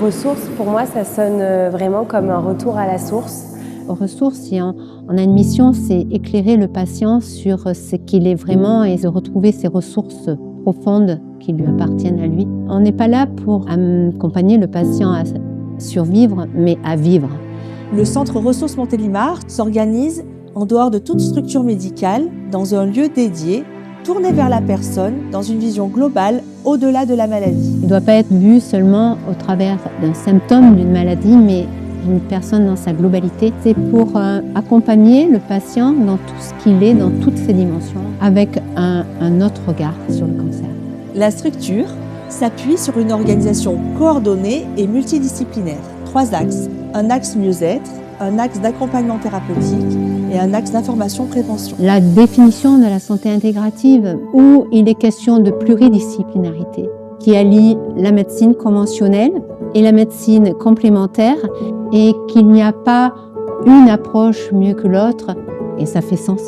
ressources, pour moi, ça sonne vraiment comme un retour à la source. Aux ressources, on a une mission, c'est éclairer le patient sur ce qu'il est vraiment et de retrouver ses ressources profondes qui lui appartiennent à lui. On n'est pas là pour accompagner le patient à survivre, mais à vivre. Le Centre Ressources Montélimar s'organise en dehors de toute structure médicale, dans un lieu dédié, tourné vers la personne, dans une vision globale, au-delà de la maladie. Il ne doit pas être vu seulement au travers d'un symptôme d'une maladie, mais d'une personne dans sa globalité. C'est pour accompagner le patient dans tout ce qu'il est, dans toutes ses dimensions, avec un autre regard sur le cancer. La structure s'appuie sur une organisation coordonnée et multidisciplinaire. 3 axes. Un axe mieux-être, un axe d'accompagnement thérapeutique et un axe d'information-prévention. La définition de la santé intégrative, où il est question de pluridisciplinarité, qui allie la médecine conventionnelle et la médecine complémentaire, et qu'il n'y a pas une approche mieux que l'autre, et ça fait sens.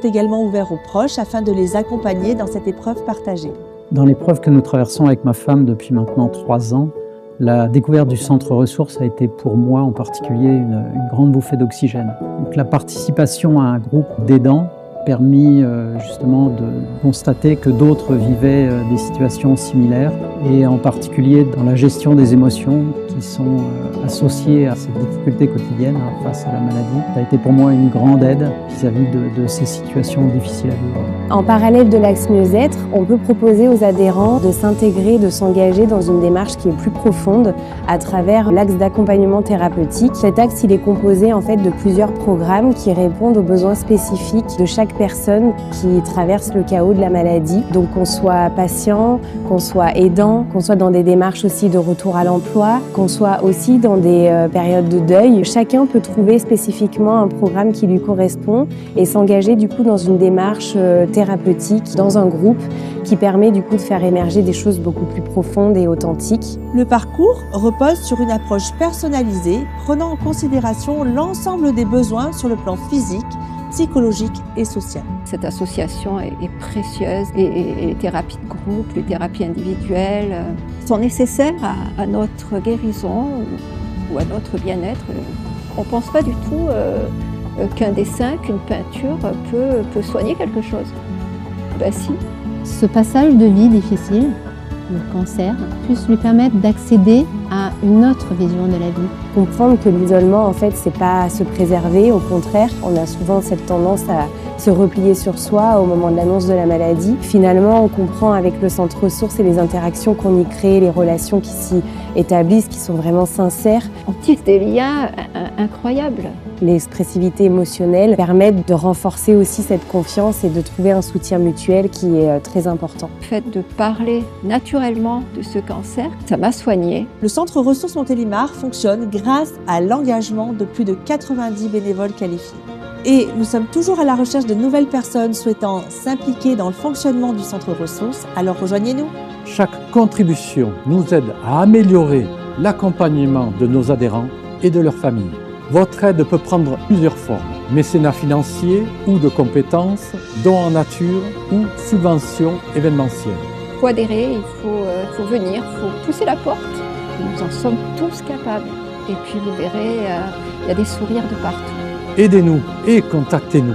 C'est également ouvert aux proches afin de les accompagner dans cette épreuve partagée. Dans l'épreuve que nous traversons avec ma femme depuis maintenant 3 ans, la découverte du centre ressources a été pour moi en particulier une grande bouffée d'oxygène. Donc, la participation à un groupe d'aidants a permis justement de constater que d'autres vivaient des situations similaires, et en particulier dans la gestion des émotions qui sont associées à ces difficultés quotidiennes face à la maladie. Ça a été pour moi une grande aide vis-à-vis de ces situations difficiles à vivre. En parallèle de l'axe mieux-être, on peut proposer aux adhérents de s'intégrer, de s'engager dans une démarche qui est plus profonde à travers l'axe d'accompagnement thérapeutique. Cet axe, il est composé en fait de plusieurs programmes qui répondent aux besoins spécifiques de chaque personne qui traverse le chaos de la maladie. Donc qu'on soit patient, qu'on soit aidant, qu'on soit dans des démarches aussi de retour à l'emploi, qu'on soit aussi dans des périodes de deuil. Chacun peut trouver spécifiquement un programme qui lui correspond et s'engager du coup dans une démarche thérapeutique, dans un groupe qui permet du coup de faire émerger des choses beaucoup plus profondes et authentiques. Le parcours repose sur une approche personnalisée, prenant en considération l'ensemble des besoins sur le plan physique, psychologique et social. Cette association est précieuse et les thérapies de groupe, les thérapies individuelles sont nécessaires à notre guérison ou à notre bien-être. On ne pense pas du tout qu'un dessin, qu'une peinture peut soigner quelque chose. Ben si. Ce passage de vie difficile, le cancer, puisse lui permettre d'accéder à une autre vision de la vie. Comprendre que l'isolement, en fait, c'est pas se préserver, au contraire, on a souvent cette tendance à se replier sur soi au moment de l'annonce de la maladie. Finalement, on comprend avec le centre ressources et les interactions qu'on y crée, les relations qui s'y établissent, qui sont vraiment sincères. On tisse des liens incroyables. L'expressivité émotionnelle permet de renforcer aussi cette confiance et de trouver un soutien mutuel qui est très important. Le fait de parler naturellement de ce cancer, ça m'a soignée. Le Centre Ressources Montélimar fonctionne grâce à l'engagement de plus de 90 bénévoles qualifiés. Et nous sommes toujours à la recherche de nouvelles personnes souhaitant s'impliquer dans le fonctionnement du Centre Ressources, alors rejoignez-nous. Chaque contribution nous aide à améliorer l'accompagnement de nos adhérents et de leurs familles. Votre aide peut prendre plusieurs formes, mécénat financier ou de compétences, dons en nature ou subventions événementielles. Il faut adhérer, il faut venir, il faut pousser la porte. Nous en sommes tous capables. Et puis vous verrez, il y a des sourires de partout. Aidez-nous et contactez-nous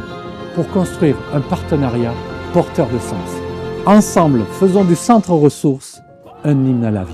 pour construire un partenariat porteur de sens. Ensemble, faisons du Centre Ressources un hymne à la vie.